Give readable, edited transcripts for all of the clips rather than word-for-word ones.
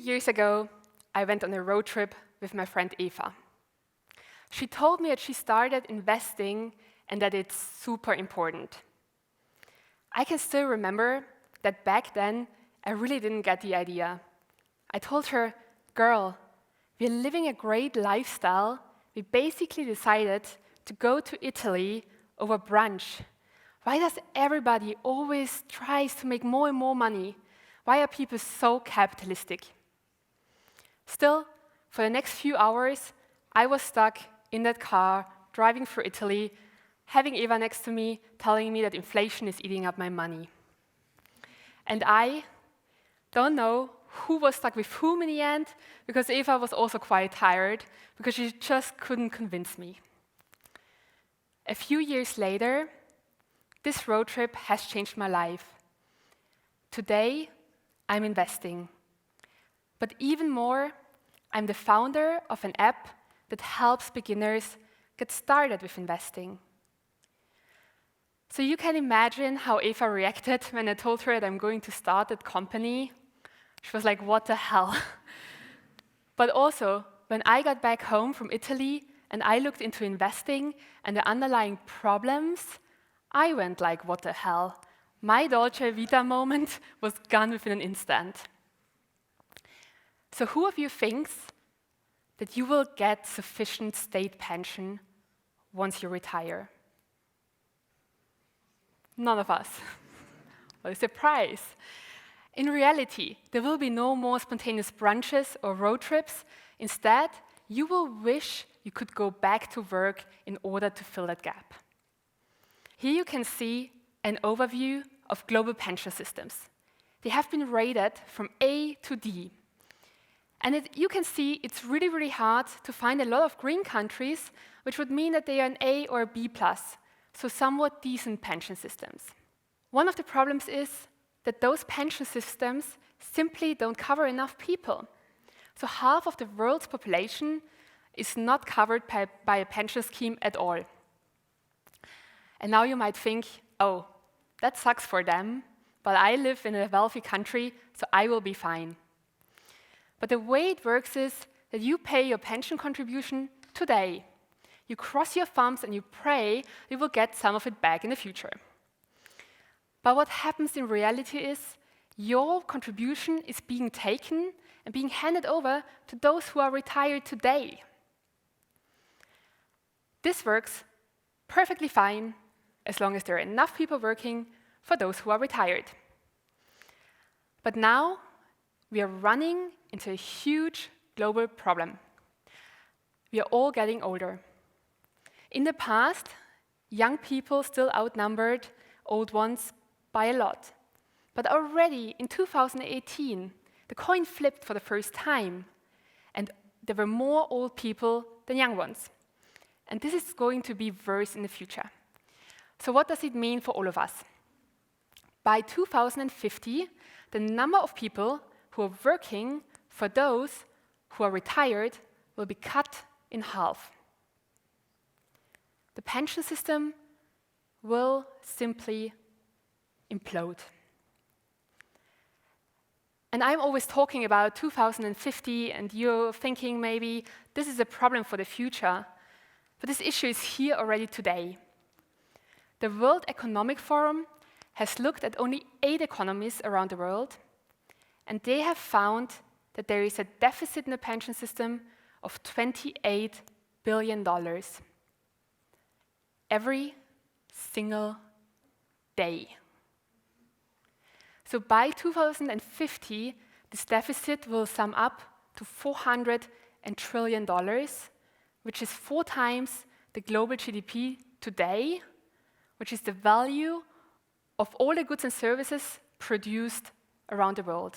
years ago, I went on a road trip with my friend Eva. She told me that she started investing and that it's super important. I can still remember that back then, I really didn't get the idea. I told her, "Girl, we're living a great lifestyle. We basically decided to go to Italy over brunch. Why does everybody always tries to make more and more money? Why are people so capitalistic?" Still, for the next few hours, I was stuck in that car, driving through Italy, having Eva next to me, telling me that inflation is eating up my money. And I don't know who was stuck with whom in the end, because Eva was also quite tired, because she just couldn't convince me. A few years later, this road trip has changed my life. Today, I'm investing. But even more, I'm the founder of an app that helps beginners get started with investing. So you can imagine how Eva reacted when I told her that I'm going to start that company. She was like, "What the hell?" But also, when I got back home from Italy and I looked into investing and the underlying problems, I went like, "What the hell?" My Dolce Vita moment was gone within an instant. So who of you thinks that you will get sufficient state pension once you retire? None of us. What a surprise. In reality, there will be no more spontaneous brunches or road trips. Instead, you will wish you could go back to work in order to fill that gap. Here you can see an overview of global pension systems. They have been rated from A to D. And you can see it's really, really hard to find a lot of green countries, which would mean that they are an A or a B+, so somewhat decent pension systems. One of the problems is that those pension systems simply don't cover enough people. So half of the world's population is not covered by a pension scheme at all. And now you might think, "Oh, that sucks for them, but I live in a wealthy country, so I will be fine." But the way it works is that you pay your pension contribution today. You cross your thumbs and you pray you will get some of it back in the future. But what happens in reality is your contribution is being taken and being handed over to those who are retired today. This works perfectly fine as long as there are enough people working for those who are retired. But now we are running into a huge global problem. We are all getting older. In the past, young people still outnumbered old ones by a lot. But already in 2018, the coin flipped for the first time, and there were more old people than young ones. And this is going to be worse in the future. So what does it mean for all of us? By 2050, the number of people who are working for those who are retired will be cut in half. The pension system will simply implode. And I'm always talking about 2050, and you're thinking maybe this is a problem for the future. But this issue is here already today. The World Economic Forum has looked at only 8 economies around the world, and they have found that there is a deficit in the pension system of $28 billion every single day. So by 2050, this deficit will sum up to $400 trillion, which is 4 times the global GDP today, which is the value of all the goods and services produced around the world.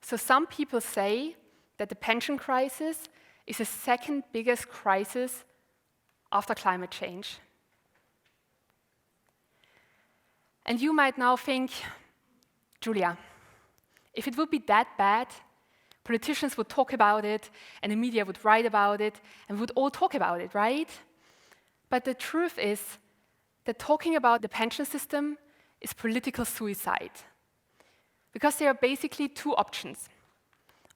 So some people say that the pension crisis is the second biggest crisis after climate change. And you might now think, Julia, if it would be that bad, politicians would talk about it, and the media would write about it, and we would all talk about it, right? But the truth is that talking about the pension system is political suicide. Because there are basically two options.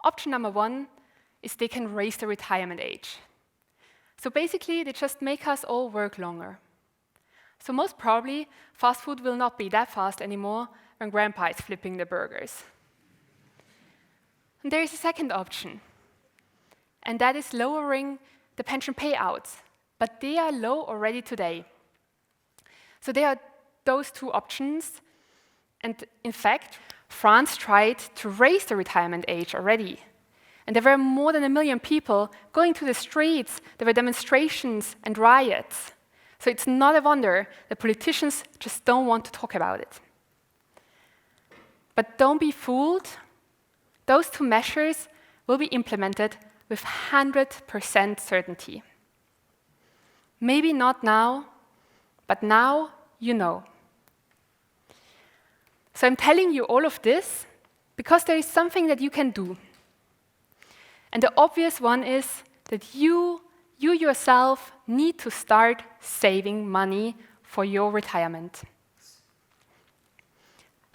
Option number one is they can raise the retirement age. So basically, they just make us all work longer. So most probably, fast food will not be that fast anymore when grandpa is flipping the burgers. And there is a second option, and that is lowering the pension payouts, but they are low already today. So there are those two options, and in fact, France tried to raise the retirement age already. And there were more than 1 million people going to the streets. There were demonstrations and riots. So it's not a wonder that politicians just don't want to talk about it. But don't be fooled. Those two measures will be implemented with 100% certainty. Maybe not now, but now you know. So I'm telling you all of this because there is something that you can do. And the obvious one is that you yourself need to start saving money for your retirement.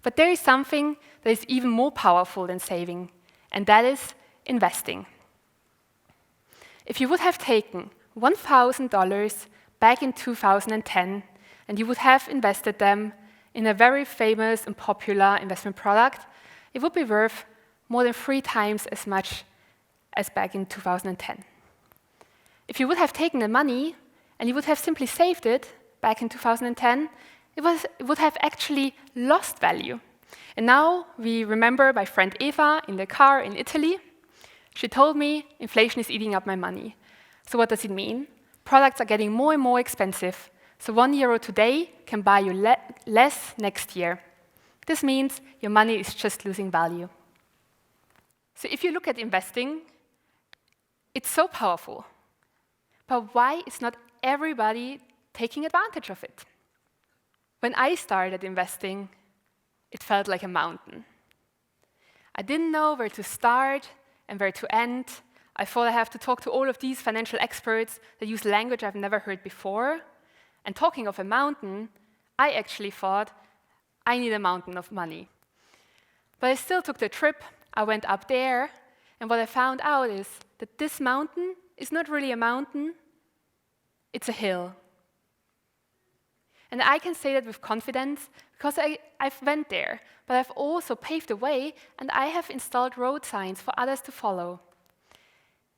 But there is something that is even more powerful than saving, and that is investing. If you would have taken $1,000 back in 2010, and you would have invested them in a very famous and popular investment product, it would be worth more than 3 times as much as back in 2010. If you would have taken the money and you would have simply saved it back in 2010, it would have actually lost value. And now we remember my friend Eva in the car in Italy. She told me inflation is eating up my money. So what does it mean? Products are getting more and more expensive. So €1 today can buy you less next year. This means your money is just losing value. So if you look at investing, it's so powerful. But why is not everybody taking advantage of it? When I started investing, it felt like a mountain. I didn't know where to start and where to end. I thought I have to talk to all of these financial experts that use language I've never heard before. And talking of a mountain, I actually thought I need a mountain of money. But I still took the trip. I went up there, and what I found out is that this mountain is not really a mountain, it's a hill. And I can say that with confidence because I've went there, but I've also paved the way and I have installed road signs for others to follow.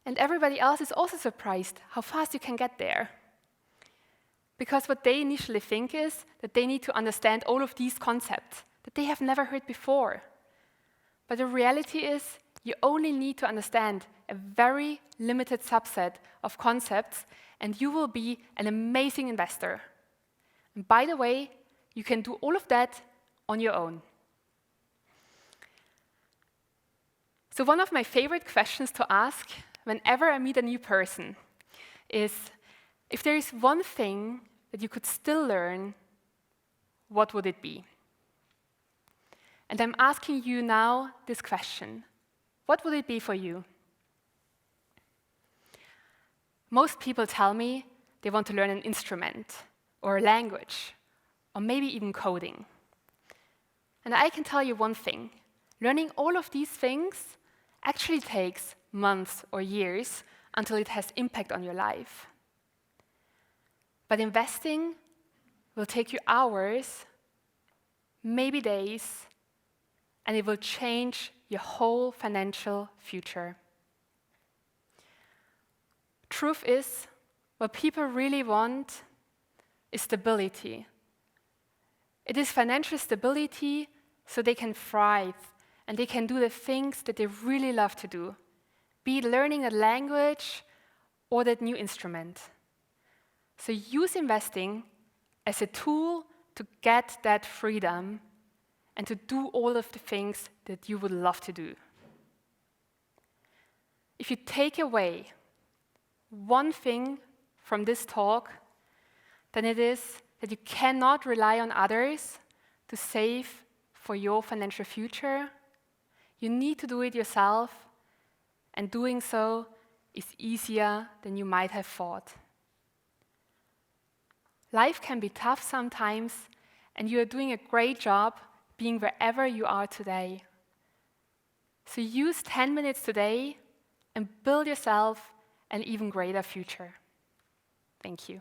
And everybody else is also surprised how fast you can get there. Because what they initially think is that they need to understand all of these concepts that they have never heard before. But the reality is you only need to understand a very limited subset of concepts and you will be an amazing investor. And by the way, you can do all of that on your own. So one of my favorite questions to ask whenever I meet a new person is, if there is one thing that you could still learn, what would it be? And I'm asking you now this question. What would it be for you? Most people tell me they want to learn an instrument or a language or maybe even coding. And I can tell you one thing. Learning all of these things actually takes months or years until it has impact on your life. But investing will take you hours, maybe days, and it will change your whole financial future. Truth is, what people really want is stability. It is financial stability so they can thrive and they can do the things that they really love to do, be it learning a language or that new instrument. So use investing as a tool to get that freedom and to do all of the things that you would love to do. If you take away one thing from this talk, then it is that you cannot rely on others to save for your financial future. You need to do it yourself, and doing so is easier than you might have thought. Life can be tough sometimes, and you are doing a great job being wherever you are today. So use 10 minutes today and build yourself an even greater future. Thank you.